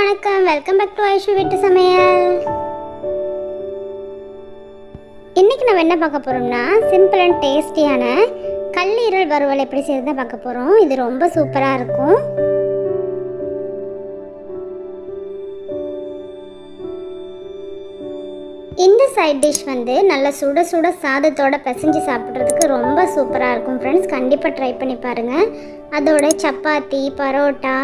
வணக்கம், welcome back to Aishu வீட்டு சமையல். இன்னைக்கு நம்ம என்ன பார்க்க போறோம்னா சிம்பிள் அண்ட் டேஸ்டியான கல்லீரல் வறுவல் எப்படி செய்யறத பார்க்க போறோம். இது ரொம்ப சூப்பரா இருக்கும். இந்த சைட் டிஷ் வந்து நல்ல சுட சுட சாதத்தோட பிசைஞ்சு சாப்பிட்றதுக்கு ரொம்ப சூப்பராக இருக்கும் ஃப்ரெண்ட்ஸ். கண்டிப்பாக ட்ரை பண்ணி பாருங்கள். அதோட சப்பாத்தி, பரோட்டா,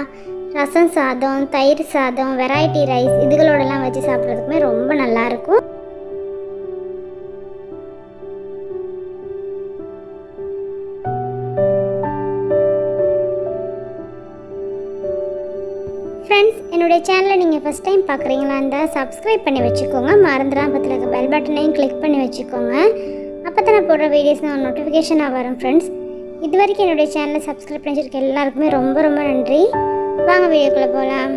ரசம் சாதம், தயிர் சாதம், வெரைட்டி ரைஸ் இதுகளோடலாம் வச்சு சாப்பிட்றதுக்குமே ரொம்ப நல்லாயிருக்கும். ஃப்ரெண்ட்ஸ், என்னுடைய சேனலை நீங்கள் ஃபஸ்ட் டைம் பார்க்குறீங்களா இருந்தால் சப்ஸ்கிரைப் பண்ணி வச்சுக்கோங்க. மறந்துடாம பக்கத்தில் இருக்க பெல் பட்டனையும் கிளிக் பண்ணி வச்சுக்கோங்க. அப்போ தான் நான் போடுற வீடியோஸ் நான் நோட்டிஃபிகேஷனாக வரும் ஃப்ரெண்ட்ஸ். இது வரைக்கும் என்னுடைய சேனலை சப்ஸ்கிரைப் பண்ணி வச்சுருக்க எல்லாருக்குமே ரொம்ப ரொம்ப நன்றி. வாங்க வீடியோக்குள்ளே போகலாம்.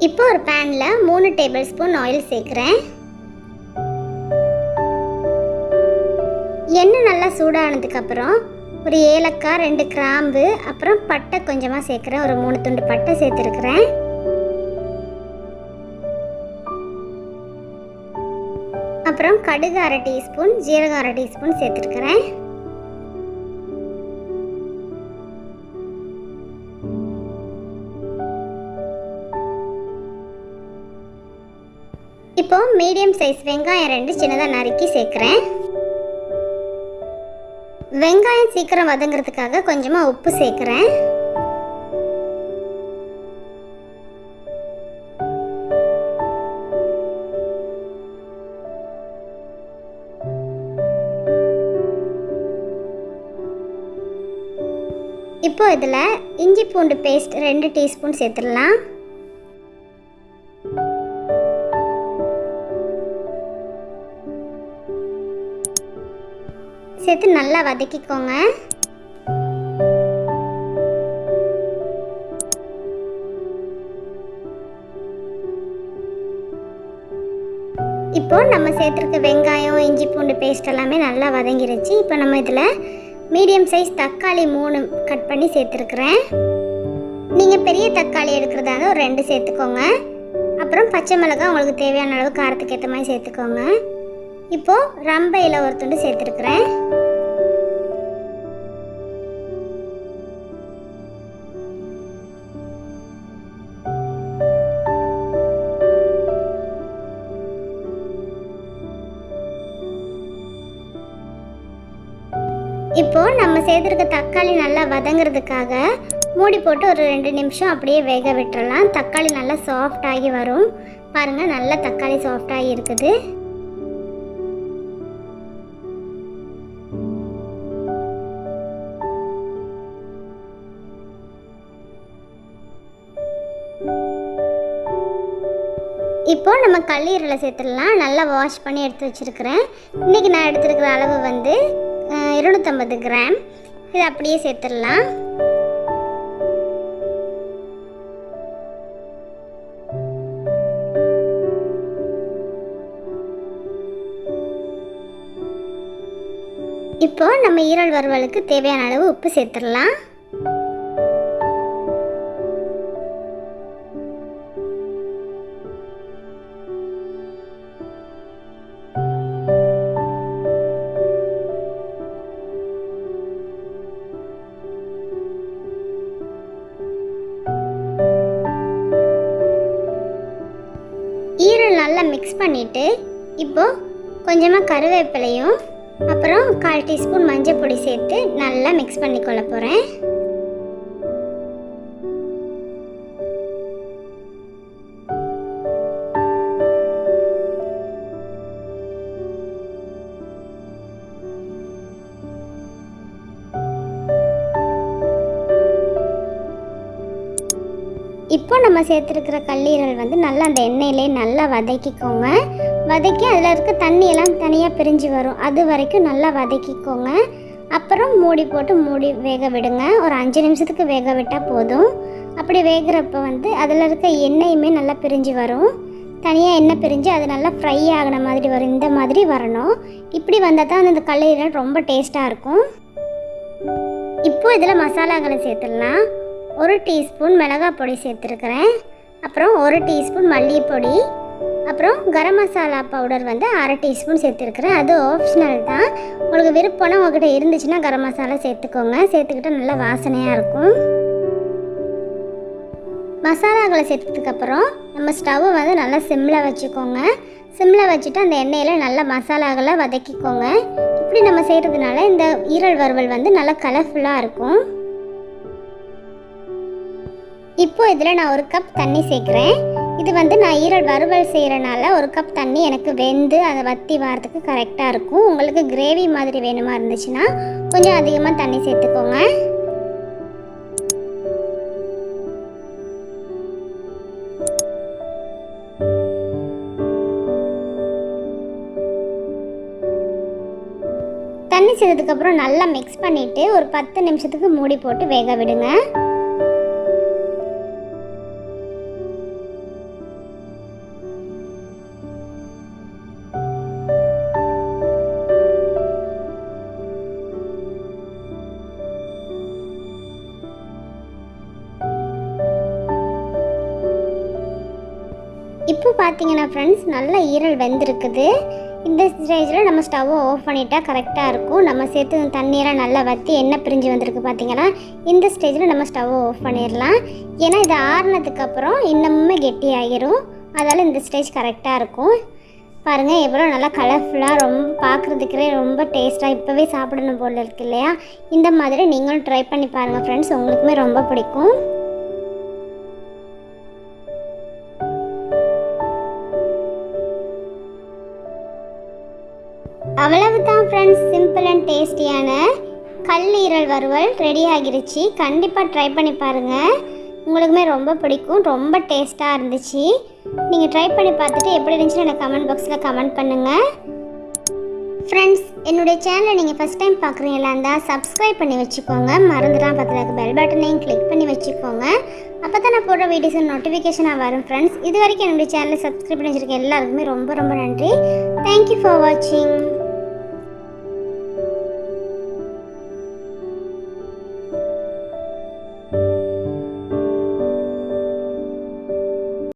இப்போ ஒரு பேனில் 3 டேபிள் ஸ்பூன் ஆயில் சேர்க்குறேன். எண்ணெய் நல்லா சூடானதுக்கப்புறம் ஒரு ஏலக்காய், 2 கிராம்பு, அப்புறம் பட்டை கொஞ்சமாக சேர்க்குறேன். ஒரு 3 துண்டு பட்டை சேர்த்துருக்குறேன். அப்புறம் கடுகு 1/2 டீஸ்பூன், ஜீரகம் 1/2 டீஸ்பூன் சேர்த்துருக்குறேன். இப்போ மீடியம் சைஸ் வெங்காயம் 2 சின்னதாக நறுக்கி சேர்க்குறேன். வெங்காயம் சீக்கிரம் வதங்கிறதுக்காக கொஞ்சமாக உப்பு சேர்க்குறேன். இப்போ இதில் இஞ்சி பூண்டு பேஸ்ட் 2 டீஸ்பூன் சேர்த்துடலாம். சேர்த்து நல்லா வதக்கிக்கோங்க. இப்போ நம்ம சேர்த்துருக்க வெங்காயம், இஞ்சி பூண்டு பேஸ்ட் எல்லாமே நல்லா வதங்கிருச்சு. இப்போ நம்ம இதில் மீடியம் சைஸ் தக்காளி 3 கட் பண்ணி சேர்த்துருக்குறேன். நீங்கள் பெரிய தக்காளி எடுக்கிறதாங்க ஒரு 2 சேர்த்துக்கோங்க. அப்புறம் பச்சை மிளகாய் உங்களுக்கு தேவையான அளவு காரத்துக்கு ஏற்ற மாதிரி சேர்த்துக்கோங்க. இப்போது ரம்பையில் ஒரு துண்டு சேர்த்துருக்குறேன். இப்போ நம்ம சேர்த்துருக்க தக்காளி நல்லா வதங்கிறதுக்காக மூடி போட்டு ஒரு 2 நிமிஷம் அப்படியே வேக விட்டுறலாம். தக்காளி நல்லா சாஃப்ட் ஆகி வரும். பாருங்கள், நல்லா தக்காளி சாஃப்ட் ஆகி இருக்குது. இப்போ நம்ம கல்லீரலை சேர்த்துடலாம். நல்லா வாஷ் பண்ணி எடுத்து வச்சுருக்கிறேன். இன்றைக்கி நான் எடுத்துருக்கிற அளவு வந்து 250 கிராம். இதை அப்படியே சேர்த்துடலாம். இப்போ நம்ம ஈரல் வறுவலுக்கு தேவையான அளவு உப்பு சேர்த்துடலாம். ஈரல் நல்லா மிக்ஸ் பண்ணிவிட்டு இப்போது கொஞ்சமாக கருவேப்பிலையும் அப்புறம் 1/4 டீஸ்பூன் மஞ்சள் பொடி சேர்த்து நல்லா மிக்ஸ் பண்ணிக்கொள்ள போகிறேன். இப்போ நம்ம சேர்த்துருக்கிற கல்லீரல் வந்து நல்லா அந்த எண்ணெயிலே நல்லா வதக்கிக்கோங்க. வதக்கி அதில் இருக்க தண்ணியெல்லாம் தனியாக பிரிஞ்சு வரும். அது வரைக்கும் நல்லா வதக்கிக்கோங்க. அப்புறம் மூடி போட்டு வேக விடுங்க. ஒரு 5 நிமிஷத்துக்கு வேக விட்டால் போதும். அப்படி வேகிறப்ப வந்து அதில் இருக்க எண்ணெயுமே நல்லா பிரிஞ்சு வரும். தனியாக எண்ணெய் பிரிஞ்சு அது நல்லா ஃப்ரை ஆகின மாதிரி வரும். இந்த மாதிரி வரணும். இப்படி வந்தால் தான் அந்த கல்லீரல் ரொம்ப டேஸ்ட்டாக இருக்கும். இப்போ இதில் மசாலாக்களை சேர்த்துடலாம். 1 டீஸ்பூன் மிளகாய் பொடி சேர்த்துருக்கிறேன். அப்புறம் 1 டீஸ்பூன் மல்லிப்பொடி, அப்புறம் கரம் மசாலா பவுடர் வந்து 1/2 டீஸ்பூன் சேர்த்துருக்குறேன். அது ஆப்ஷனல் தான். உங்களுக்கு விருப்பம்னா உங்கள்கிட்ட இருந்துச்சுன்னா கரம் மசாலா சேர்த்துக்கோங்க. சேர்த்துக்கிட்டால் நல்லா வாசனையாக இருக்கும். மசாலாக்களை சேர்த்ததுக்கப்புறம் நம்ம ஸ்டவ்வை வந்து நல்லா சிம்மில் வச்சுக்கோங்க. சிம்மில் வச்சுட்டு அந்த எண்ணெயில் நல்லா மசாலாக்களை வதக்கிக்கோங்க. இப்படி நம்ம செய்கிறதுனால இந்த ஈரல் வறுவல் வந்து நல்லா கலர்ஃபுல்லாக இருக்கும். இப்போ இதில் நான் 1 கப் தண்ணி சேர்க்குறேன். இது வந்து நான் ஈரல் வறுவல் செய்கிறனால 1 கப் தண்ணி எனக்கு வெந்து அதை வற்றி வரதுக்கு கரெக்டாக இருக்கும். உங்களுக்கு கிரேவி மாதிரி வேணுமா இருந்துச்சுன்னா கொஞ்சம் அதிகமாக தண்ணி சேர்த்துக்கோங்க. தண்ணி சேர்த்ததுக்கப்புறம் நல்லா மிக்ஸ் பண்ணிவிட்டு ஒரு 10 நிமிஷத்துக்கு மூடி போட்டு வேக விடுங்க. இப்போ பார்த்தீங்கன்னா ஃப்ரெண்ட்ஸ் நல்லா ஈரல் வெந்திருக்குது. இந்த ஸ்டேஜில் நம்ம ஸ்டவ்வை ஆஃப் பண்ணிட்டால் கரெக்டாக இருக்கும். நம்ம சேர்த்து தண்ணியெல்லாம் நல்லா வற்றி எண்ணெய் பிரிஞ்சு வந்திருக்கு பார்த்தீங்கன்னா. இந்த ஸ்டேஜில் நம்ம ஸ்டவ்வை ஆஃப் பண்ணிடலாம். ஏன்னா இது ஆறுனதுக்கப்புறம் இன்னமுமே கெட்டியாகிரும். அதால் இந்த ஸ்டேஜ் கரெக்டாக இருக்கும். பாருங்கள் எவ்வளோ நல்லா கலர்ஃபுல்லாக ரொம்ப பார்க்குறதுக்கே ரொம்ப டேஸ்ட்டாக இப்போவே சாப்பிடணும் போல் இருக்கு இல்லையா? இந்த மாதிரி நீங்களும் ட்ரை பண்ணி பாருங்கள் ஃப்ரெண்ட்ஸ், உங்களுக்குமே ரொம்ப பிடிக்கும். அவ்வளவுதான் ஃப்ரெண்ட்ஸ், சிம்பிள் அண்ட் டேஸ்டியான கல்லீரல் வறுவல் ரெடி ஆகிருச்சு. கண்டிப்பாக ட்ரை பண்ணி பாருங்கள், உங்களுக்குமே ரொம்ப பிடிக்கும். ரொம்ப டேஸ்ட்டாக இருந்துச்சு. நீங்கள் ட்ரை பண்ணி பார்த்துட்டு எப்படி இருந்துச்சுன்னு எனக்கு கமெண்ட் பாக்ஸில் கமெண்ட் பண்ணுங்கள். ஃப்ரெண்ட்ஸ், என்னுடைய சேனலை நீங்கள் ஃபஸ்ட் டைம் பார்க்குறீங்களா இருந்தால் சப்ஸ்கிரைப் பண்ணி வச்சுக்கோங்க. மறந்துடாம பக்கத்தில் பெல் பட்டனையும் கிளிக் பண்ணி வச்சுக்கோங்க. அப்போ தான் நான் போடுற வீடியோஸ் நோட்டிஃபிகேஷனாக வரும் ஃப்ரெண்ட்ஸ். இது வரைக்கும் என்னுடைய சேனலை சப்ஸ்கிரைப் பண்ணி வச்சுருக்க எல்லாருக்குமே ரொம்ப ரொம்ப நன்றி. தேங்க்யூ ஃபார் வாட்சிங்.